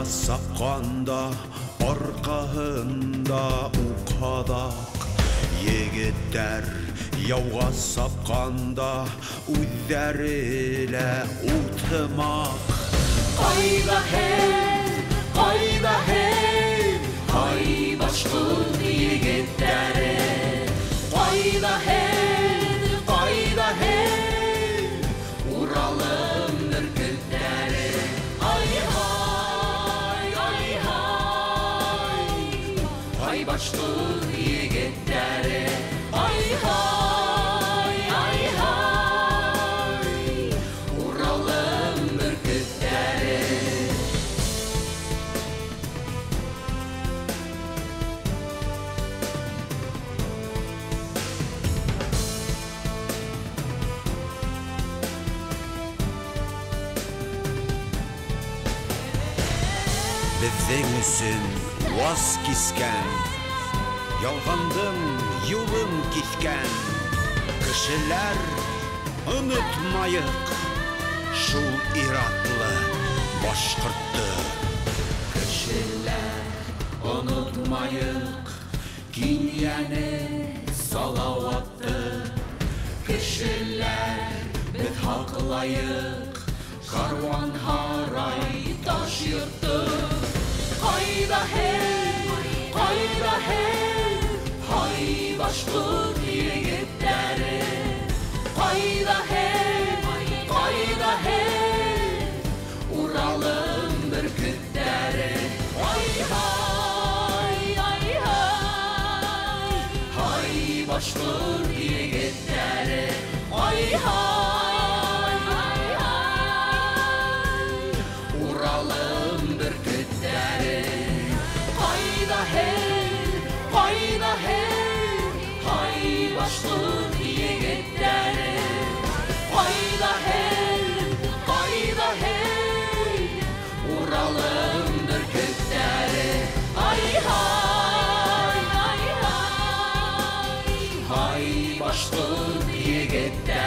сапқанда арқаһында уқадақ егеттер яуға сапқанда үздәрелә утымақ Қайда хей, хай башқұрт егеттері Қайда хей, Уралым бүркіттері Ай башқұрт егеттері Уралым бүркіттері Біздің үшін уаз кискен, ялғандың юлын кискен, кішілер ұнытмайық, шул иратлы башқұртты. Кішілер ұнытмайық, кинияны салауатты. Кішілер біз хақлайық, каруан харай таш йұртты. Қайда хей, хай башқұрт егеттері Қайда хей, Уралым бүркіттері Хай башқұрт егеттері Уралым бүркіттері Қайда хей, хай башқұрт егеттері Қайда хей, Уралым бүркіттері Хай башқұрт егеттері